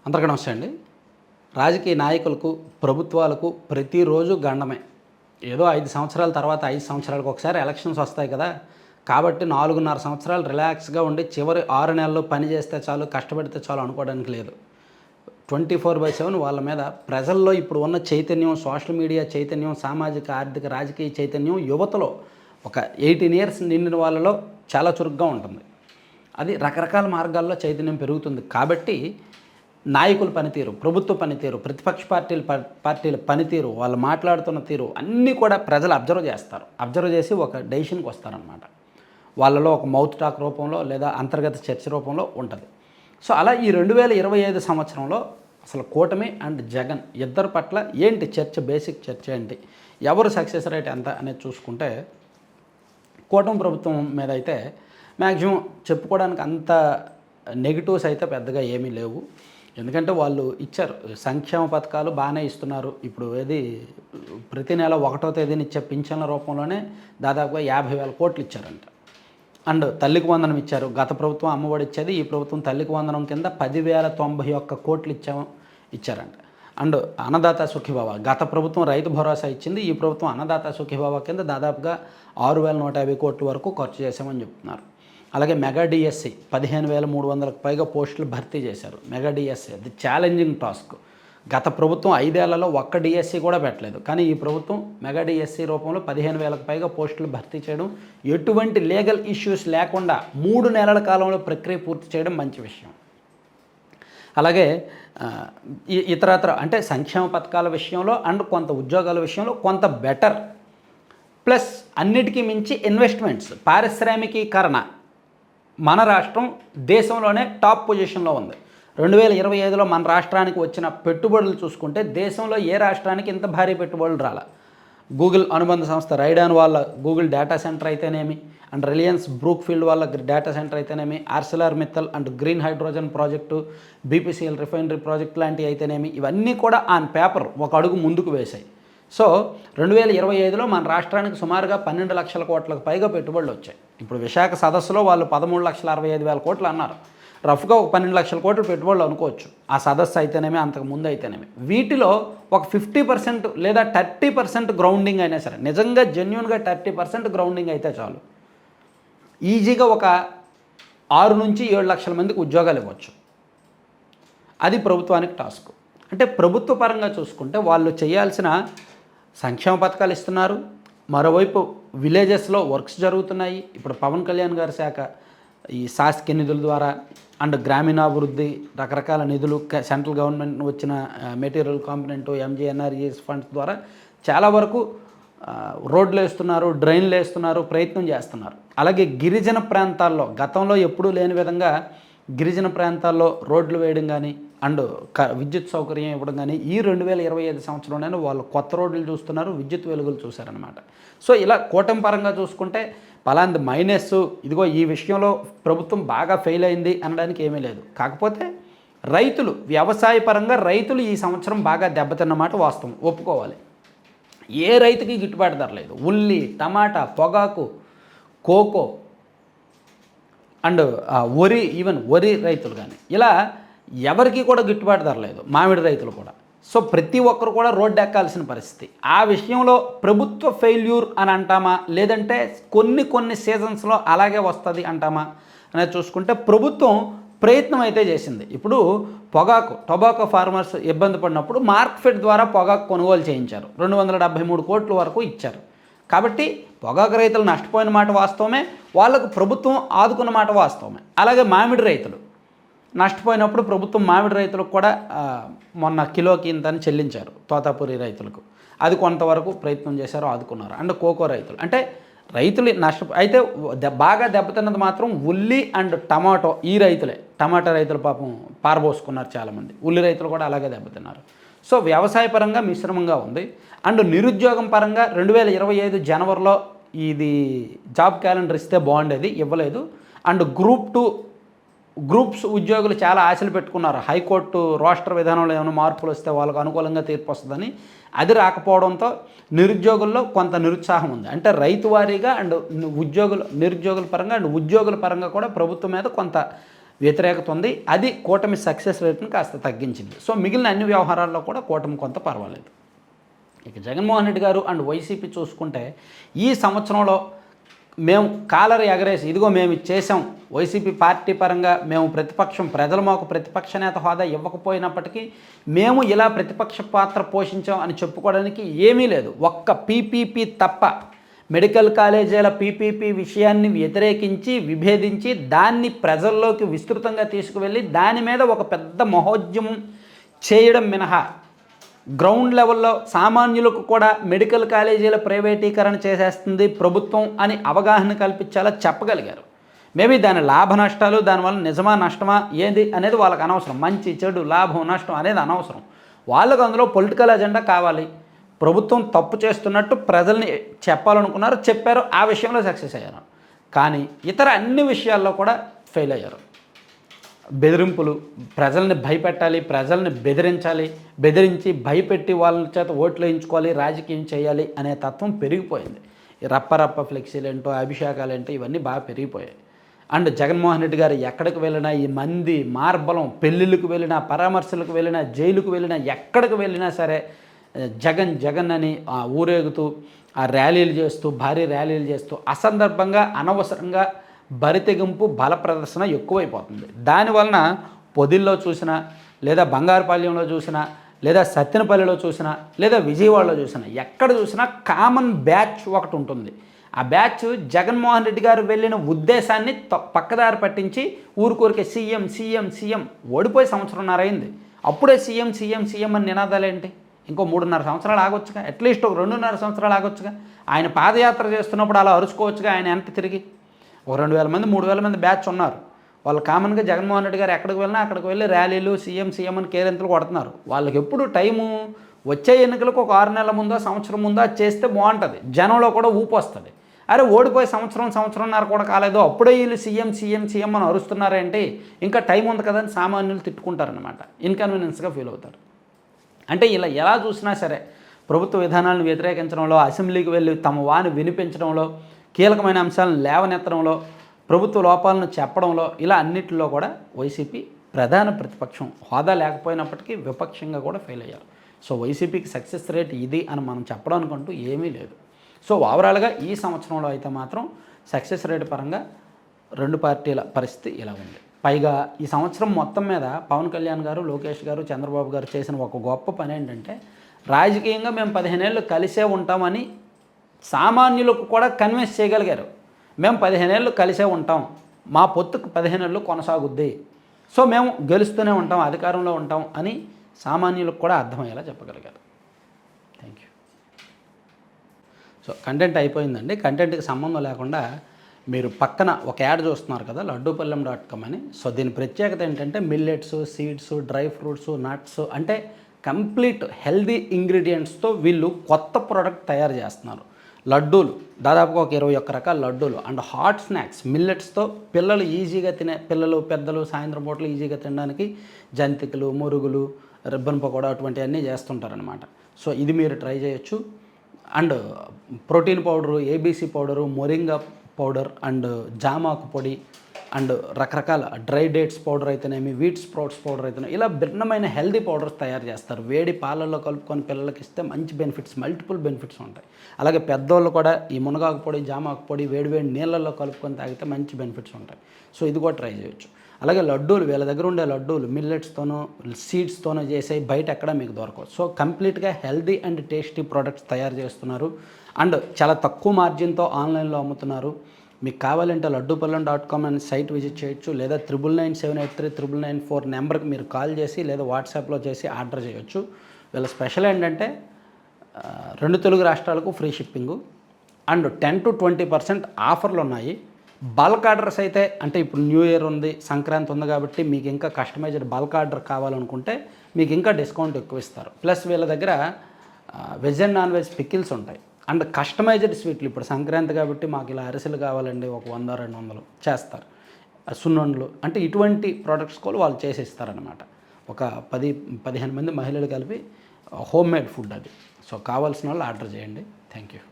అందరికీ నమస్తే అండి. రాజకీయ నాయకులకు, ప్రభుత్వాలకు ప్రతిరోజు గండమే. ఏదో 5 సంవత్సరాల తర్వాత 5 సంవత్సరాలకు ఒకసారి ఎలక్షన్స్ వస్తాయి కదా! కాబట్టి 4.5 సంవత్సరాలు రిలాక్స్‌గా ఉండి చివరి 6 నెలలు పని చేస్తే చాలు, కష్టపడితే చాలు అనుకోవడానికి లేదు. 24/7 వాళ్ళ మీద ప్రజల్లో ఇప్పుడు ఉన్న చైతన్యం, సోషల్ మీడియా చైతన్యం, సామాజిక, ఆర్థిక, రాజకీయ చైతన్యం యువతలో ఒక 18 ఇయర్స్ నిండిన వాళ్ళలో చాలా చురుగ్గా ఉంటుంది. అది రకరకాల మార్గాల్లో చైతన్యం పెరుగుతుంది. కాబట్టి నాయకుల పనితీరు, ప్రభుత్వ పనితీరు, ప్రతిపక్ష పార్టీల పనితీరు, వాళ్ళు మాట్లాడుతున్న తీరు అన్నీ కూడా ప్రజలు అబ్జర్వ్ చేస్తారు. అబ్జర్వ్ చేసి ఒక డెసిషన్కి వస్తారనమాట. వాళ్ళలో ఒక మౌత్ టాక్ రూపంలో లేదా అంతర్గత చర్చ రూపంలో ఉంటుంది. సో అలా ఈ 2025 సంవత్సరంలో అసలు కూటమి అండ్ జగన్ ఇద్దరి పట్ల ఏంటి చర్చ, బేసిక్ చర్చ ఏంటి, ఎవరు సక్సెస్ రేట్ ఎంత అనేది చూసుకుంటే, కూటమి ప్రభుత్వం మీద అయితే మ్యాక్సిమం చెప్పుకోవడానికి అంత నెగిటివ్స్ అయితే పెద్దగా ఏమీ లేవు. ఎందుకంటే వాళ్ళు ఇచ్చారు సంక్షేమ పథకాలు బాగానే ఇస్తున్నారు. ఇప్పుడు ప్రతి నెల 1వ తేదీని ఇచ్చే పింఛన్ల రూపంలోనే దాదాపుగా 50,000 కోట్లు ఇచ్చారంట. అండ్ తల్లికి వందనం ఇచ్చారు. గత ప్రభుత్వం అమ్మఒడి ఇచ్చేది, ఈ ప్రభుత్వం తల్లికి వందనం కింద 10,091 కోట్లు ఇచ్చారంట. అండ్ అన్నదాత సుఖీభవ, గత ప్రభుత్వం రైతు భరోసా ఇచ్చింది, ఈ ప్రభుత్వం అన్నదాత సుఖీభవ కింద దాదాపుగా 6,150 కోట్ల వరకు ఖర్చు చేశామని చెప్తున్నారు. అలాగే మెగా డిఎస్సి 15,300కు పైగా పోస్టులు భర్తీ చేశారు. మెగా డిఎస్సి అది ఛాలెంజింగ్ టాస్క్. గత ప్రభుత్వం 5 ఏళ్లలో ఒక్క డిఎస్సి కూడా పెట్టలేదు. కానీ ఈ ప్రభుత్వం మెగా డిఎస్సి రూపంలో 15,000కు పైగా పోస్టులు భర్తీ చేయడం, ఎటువంటి లీగల్ ఇష్యూస్ లేకుండా 3 నెలల కాలంలో ప్రక్రియ పూర్తి చేయడం మంచి విషయం. అలాగే ఇతరత్ర అంటే సంక్షేమ పథకాల విషయంలో అండ్ కొంత ఉద్యోగాల విషయంలో కొంత బెటర్. ప్లస్ అన్నిటికీ మించి ఇన్వెస్ట్మెంట్స్, పారిశ్రామికీకరణ మన రాష్ట్రం దేశంలోనే టాప్ పొజిషన్లో ఉంది. 2025లో మన రాష్ట్రానికి వచ్చిన పెట్టుబడులు చూసుకుంటే దేశంలో ఏ రాష్ట్రానికి ఇంత భారీ పెట్టుబడులు రాల. గూగుల్ అనుబంధ సంస్థ రైడాన్ వాళ్ళ గూగుల్ డేటా సెంటర్ అయితేనేమి, అండ్ రిలయన్స్ బ్రూక్ఫీల్డ్ వాళ్ళ డేటా సెంటర్ అయితేనేమి, Arcelor Mittal and green hydrogen project, BPCL refinery project లాంటివి అయితేనేమి, ఇవన్నీ కూడా ఆన్ పేపర్ ఒక అడుగు ముందుకు వేశాయి. సో 2025లో మన రాష్ట్రానికి సుమారుగా 12 లక్షల కోట్లకు పైగా పెట్టుబడులు వచ్చాయి. ఇప్పుడు విశాఖ సదస్సులో వాళ్ళు 13,65,000 కోట్లు అన్నారు. రఫ్గా ఒక 12 లక్షల కోట్లు పెట్టుబడులు అనుకోవచ్చు. ఆ సదస్సు అయితేనేమి, అంతకు ముందు అయితేనేమి. వీటిలో ఒక 50% లేదా 30% గ్రౌండింగ్ అయినా సరే, నిజంగా జెన్యున్గా 30% గ్రౌండింగ్ అయితే చాలు, ఈజీగా ఒక 6 నుంచి 7 లక్షల మందికి ఉద్యోగాలు ఇవ్వచ్చు. అది ప్రభుత్వానికి టాస్క్. అంటే ప్రభుత్వ పరంగా చూసుకుంటే వాళ్ళు చేయాల్సిన సంక్షేమ పథకాలు ఇస్తున్నారు, మరోవైపు విలేజెస్లో వర్క్స్ జరుగుతున్నాయి. ఇప్పుడు పవన్ కళ్యాణ్ గారి శాఖ ఈ శాసकीय నిధుల ద్వారా అండ్ గ్రామీణాభివృద్ధి రకరకాల నిధులు, సెంట్రల్ గవర్నమెంట్ వచ్చిన మెటీరియల్ కాంపోనెంట్, ఎంజీఎన్ఆర్ఈఎస్ ఫండ్స్ ద్వారా చాలా వరకు రోడ్లు వేస్తున్నారు, డ్రైన్లు వేస్తున్నారు, ప్రయత్నం చేస్తున్నారు. అలాగే గిరిజన ప్రాంతాల్లో గతంలో ఎప్పుడూ లేని విధంగా గిరిజన ప్రాంతాల్లో రోడ్లు వేయడం కానీ అండ్ విద్యుత్ సౌకర్యం ఇవ్వడం కానీ ఈ 2025 సంవత్సరంలోనే వాళ్ళు కొత్త రోడ్లు చూస్తున్నారు, విద్యుత్ వెలుగులు చూశారనమాట. సో ఇలా కూటమి పరంగా చూసుకుంటే పలాంది మైనస్, ఇదిగో ఈ విషయంలో ప్రభుత్వం బాగా ఫెయిల్ అయింది అనడానికి ఏమీ లేదు. కాకపోతే రైతులు, వ్యవసాయ పరంగా రైతులు ఈ సంవత్సరం బాగా దెబ్బతిన్నమాట వాస్తవం, ఒప్పుకోవాలి. ఏ రైతుకి గిట్టుబాటు ధర లేదు. ఉల్లి, టమాటా, పొగాకు, కోకో అండ్ వరి, ఈవెన్ వరి రైతులు కానీ ఇలా ఎవరికి కూడా గిట్టుబాటు ధర లేదు. మామిడి రైతులు కూడా. సో ప్రతి ఒక్కరు కూడా రోడ్డు ఎక్కాల్సిన పరిస్థితి. ఆ విషయంలో ప్రభుత్వ ఫెయిల్యూర్ అని అంటామా, లేదంటే కొన్ని సీజన్స్లో అలాగే వస్తుంది అంటామా అనేది చూసుకుంటే ప్రభుత్వం ప్రయత్నం అయితే చేసింది. ఇప్పుడు టొబాకో ఫార్మర్స్ ఇబ్బంది పడినప్పుడు మార్కెట్ ద్వారా పొగాకు కొనుగోలు చేయించారు. 273 కోట్ల వరకు ఇచ్చారు. కాబట్టి పొగాకు రైతులు నష్టపోయిన మాట వాస్తవమే, వాళ్ళకు ప్రభుత్వం ఆదుకున్న మాట వాస్తవమే. అలాగే మామిడి రైతులు నష్టపోయినప్పుడు ప్రభుత్వం మామిడి రైతులకు కూడా మొన్న కిలోకి ఇంతని చెల్లించారు, తోతాపురి రైతులకు. అది కొంతవరకు ప్రయత్నం చేశారు, ఆదుకున్నారు. అండ్ కోకో రైతులు అంటే రైతులు అయితే బాగా దెబ్బతిన్నది మాత్రం ఉల్లి అండ్ టమాటో, ఈ రైతులే. టమాటా రైతులు పాపం పారబోసుకున్నారు చాలామంది. ఉల్లి రైతులు కూడా అలాగే దెబ్బతిన్నారు. సో వ్యవసాయ పరంగా మిశ్రమంగా ఉంది. అండ్ నిరుద్యోగం పరంగా 2025 జనవరిలో ఇది జాబ్ క్యాలెండర్ ఇస్తే బాగుండేది, ఇవ్వలేదు. అండ్ గ్రూప్స్ ఉద్యోగులు చాలా ఆశలు పెట్టుకున్నారు. హైకోర్టు రోస్టర్ విధానంలో ఏమైనా మార్పులు వస్తే వాళ్ళకు అనుకూలంగా తీర్పు వస్తుందని. అది రాకపోవడంతో నిరుద్యోగుల్లో కొంత నిరుత్సాహం ఉంది. అంటే రైతు వారీగా అండ్ నిరుద్యోగుల పరంగా అండ్ ఉద్యోగుల పరంగా కూడా ప్రభుత్వం మీద కొంత వ్యతిరేకత ఉంది. అది కూటమి సక్సెస్ రేట్ని కాస్త తగ్గించింది. సో మిగిలిన అన్ని వ్యవహారాల్లో కూడా కూటమి కొంత పర్వాలేదు. ఇక జగన్మోహన్ రెడ్డి గారు అండ్ వైసీపీ చూసుకుంటే ఈ సంవత్సరంలో మేము కాలర్ ఎగరేసి ఇదిగో మేము ఇది చేసాం, వైసీపీ పార్టీ పరంగా మేము ప్రతిపక్షం, ప్రజలు మాకు ప్రతిపక్ష నేత హోదా ఇవ్వకపోయినప్పటికీ మేము ఇలా ప్రతిపక్ష పాత్ర పోషించాం అని చెప్పుకోవడానికి ఏమీ లేదు. ఒక్క పీపీపీ తప్ప మెడికల్ కాలేజీల పీపీపీ విషయాన్ని వ్యతిరేకించి విభేదించి దాన్ని ప్రజల్లోకి విస్తృతంగా తీసుకువెళ్ళి దాని మీద ఒక పెద్ద మహోద్యమం చేయడం మినహా గ్రౌండ్ లెవెల్లో సామాన్యులకు కూడా మెడికల్ కాలేజీల ప్రైవేటీకరణ చేసేస్తుంది ప్రభుత్వం అని అవగాహన కల్పించేలా చెప్పగలిగారు. మేబీ దాని లాభ నష్టాలు, దానివల్ల నిజమా నష్టమా ఏది అనేది వాళ్ళకి అనవసరం. మంచి చెడు లాభం నష్టం అనేది అనవసరం. వాళ్ళకు అందులో పొలిటికల్ అజెండా కావాలి. ప్రభుత్వం తప్పు చేస్తున్నట్టు ప్రజల్ని చెప్పాలనుకున్నారు, చెప్పారు, ఆ విషయంలో సక్సెస్ అయ్యారు. కానీ ఇతర అన్ని విషయాల్లో కూడా ఫెయిల్ అయ్యారు. బెదిరింపులు, ప్రజల్ని భయపెట్టాలి, ప్రజల్ని బెదిరించి భయపెట్టి వాళ్ళ చేత ఓట్లు వేయించుకోవాలి, రాజకీయం చేయాలి అనే తత్వం పెరిగిపోయింది. ఈ రప్ప ఫ్లెక్సీలేంటో అభిషేకాలేంటో ఇవన్నీ బాగా పెరిగిపోయాయి. అండ్ జగన్మోహన్ రెడ్డి గారు ఎక్కడికి వెళ్ళినా ఈ మంది మార్బలం, పెళ్ళిళ్ళకు వెళ్ళినా, పరామర్శలకు వెళ్ళినా, జైలుకు వెళ్ళినా, ఎక్కడికి వెళ్ళినా సరే జగన్ అని ఊరేగుతూ ఆ ర్యాలీలు చేస్తూ, భారీ ర్యాలీలు చేస్తూ అసందర్భంగా అనవసరంగా బరితెగింపు, బల ప్రదర్శన ఎక్కువైపోతుంది. దానివలన పొదిల్లో చూసినా, లేదా బంగారుపాళ్యంలో చూసినా, లేదా సత్తెనపల్లిలో చూసినా, లేదా విజయవాడలో చూసినా, ఎక్కడ చూసినా కామన్ బ్యాచ్ ఒకటి ఉంటుంది. ఆ బ్యాచ్ జగన్మోహన్ రెడ్డి గారు వెళ్ళిన ఉద్దేశాన్ని పక్కదారి పట్టించి ఊరికే సీఎం ఓడిపోయి సంవత్సరంన్నర అయింది, అప్పుడే సీఎం అని నినాదాలేంటి? ఇంకో 3.5 సంవత్సరాలు ఆగొచ్చుగా, అట్లీస్ట్ ఒక 2.5 సంవత్సరాలు ఆగొచ్చుగా. ఆయన పాదయాత్ర చేస్తున్నప్పుడు అలా అరుచుకోవచ్చుగా. ఆయన వెనక్కి తిరిగి ఒక 2,000 మంది 3,000 మంది బ్యాచ్ ఉన్నారు. వాళ్ళు కామన్గా జగన్మోహన్ రెడ్డి గారు ఎక్కడికి వెళ్ళినా అక్కడికి వెళ్ళి ర్యాలీలు సీఎం అని కేరింతలు కొడుతున్నారు. వాళ్ళకి ఎప్పుడు టైము వచ్చే ఎన్నికలకు ఒక 6 నెలల ముందో సంవత్సరం ముందో చేస్తే బాగుంటుంది, జనంలో కూడా ఊపు వస్తుంది. అరే ఓడిపోయి సంవత్సరంన్నర కూడా కాలేదు, అప్పుడే వీళ్ళు సీఎం అని అరుస్తున్నారేంటి, ఇంకా టైం ఉంది కదా అని సామాన్యులు తిట్టుకుంటారనమాట, ఇన్కన్వీనియన్స్గా ఫీల్ అవుతారు. అంటే ఇలా ఎలా చూసినా సరే ప్రభుత్వ విధానాలను వ్యతిరేకించడంలో, అసెంబ్లీకి వెళ్ళి తమ వాని వినిపించడంలో, కీలకమైన అంశాలను లేవనెత్తడంలో, ప్రభుత్వ లోపాలను చెప్పడంలో, ఇలా అన్నింటిలో కూడా వైసీపీ ప్రధాన ప్రతిపక్షం హోదా లేకపోయినప్పటికీ విపక్షంగా కూడా ఫెయిల్ అయ్యారు. సో వైసీపీకి సక్సెస్ రేట్ ఇది అని మనం చెప్పడానికి అంటూ ఏమీ లేదు. సో ఓవరాల్గా ఈ సంవత్సరంలో అయితే మాత్రం సక్సెస్ రేట్ పరంగా రెండు పార్టీల పరిస్థితి ఇలా ఉంది. పైగా ఈ సంవత్సరం మొత్తం మీద పవన్ కళ్యాణ్ గారు, లోకేష్ గారు, చంద్రబాబు గారు చేసిన ఒక గొప్ప పని ఏంటంటే రాజకీయంగా మేము 15 ఏళ్ళు కలిసే ఉంటామని సామాన్యులకు కూడా కన్విన్స్ చేయగలిగారు. మేము 15 ఏళ్ళు కలిసే ఉంటాం, మా పొత్తుకు 15 ఏళ్ళు కొనసాగుద్ది, సో మేము గెలుస్తూనే ఉంటాం, అధికారంలో ఉంటాం అని సామాన్యులకు కూడా అర్థమయ్యేలా చెప్పగలిగారు. Thank you. సో కంటెంట్ అయిపోయిందండి. కంటెంట్కి సంబంధం లేకుండా మీరు పక్కన ఒక యాడ్ చూస్తున్నారు కదా, laddupallam.com అని. సో దీని ప్రత్యేకత ఏంటంటే millets, seeds, dry fruits, nuts, అంటే కంప్లీట్ హెల్దీ ఇంగ్రీడియంట్స్తో వీళ్ళు కొత్త ప్రోడక్ట్ తయారు చేస్తున్నారు. లడ్డూలు, దాదాపుగా ఒక 21 రకాల లడ్డూలు అండ్ హాట్ స్నాక్స్ మిల్లెట్స్తో పిల్లలు ఈజీగా పిల్లలు పెద్దలు సాయంత్రం పూటలు ఈజీగా తినడానికి జంతికలు, మురుగులు, రిబ్బన్ పకోడా అటువంటివన్నీ చేస్తుంటారనమాట. సో ఇది మీరు ట్రై చేయొచ్చు. And protein powder, ABC powder, moringa powder and జామాకు పొడి అండ్ రకరకాల డ్రై డేట్స్ పౌడర్ అయితేనేమి, వీట్ స్ప్రౌట్స్ పౌడర్ అయితేనే, ఇలా భిన్నమైన హెల్దీ పౌడర్స్ తయారు చేస్తారు. వేడి పాలల్లో కలుపుకొని పిల్లలకి ఇస్తే మంచి బెనిఫిట్స్, మల్టిపుల్ బెనిఫిట్స్ ఉంటాయి. అలాగే పెద్దోళ్ళు కూడా ఈ మునగాకు పొడి, జామాకు పొడి వేడి నీళ్ళల్లో కలుపుకొని తాగితే మంచి బెనిఫిట్స్ ఉంటాయి. సో ఇది కూడా ట్రై చేయొచ్చు. అలాగే లడ్డూలు, వీళ్ళ దగ్గర ఉండే లడ్డూలు మిల్లెట్స్తోనూ సీడ్స్తోనూ చేసే బయట ఎక్కడ మీకు దొరకవు. సో కంప్లీట్గా హెల్దీ అండ్ టేస్టీ ప్రోడక్ట్స్ తయారు చేస్తున్నారు అండ్ చాలా తక్కువ మార్జిన్తో ఆన్లైన్లో అమ్ముతున్నారు. మీకు కావాలంటే laddupallam.com అని సైట్ విజిట్ చేయొచ్చు, లేదా 9997839994 నెంబర్కి మీరు కాల్ చేసి లేదా వాట్సాప్లో చేసి ఆర్డర్ చేయొచ్చు. వీళ్ళ స్పెషల్ ఏంటంటే 2 తెలుగు రాష్ట్రాలకు ఫ్రీ షిప్పింగు అండ్ 10 to 20% ఆఫర్లు ఉన్నాయి. బల్క్ ఆర్డర్స్ అయితే, అంటే ఇప్పుడు న్యూ ఇయర్ ఉంది, సంక్రాంతి ఉంది కాబట్టి మీకు ఇంకా కస్టమైజ్డ్ బల్క్ ఆర్డర్ కావాలనుకుంటే మీకు ఇంకా డిస్కౌంట్ ఎక్కువ ఇస్తారు. ప్లస్ వీళ్ళ దగ్గర veg and non veg pickles ఉంటాయి అండ్ కస్టమైజ్డ్ స్వీట్లు. ఇప్పుడు సంక్రాంతి కాబట్టి మాకు ఇలా అరిసెలు కావాలండి, ఒక 100-200 చేస్తారు. సున్నుండలు, అంటే ఇటువంటి ప్రోడక్ట్స్ కూడా వాళ్ళు చేసి ఇస్తారనమాట. ఒక 10-15 మంది మహిళలు కలిపి హోమ్ మేడ్ ఫుడ్ అది. సో కావాల్సిన వాళ్ళు ఆర్డర్ చేయండి. Thank you.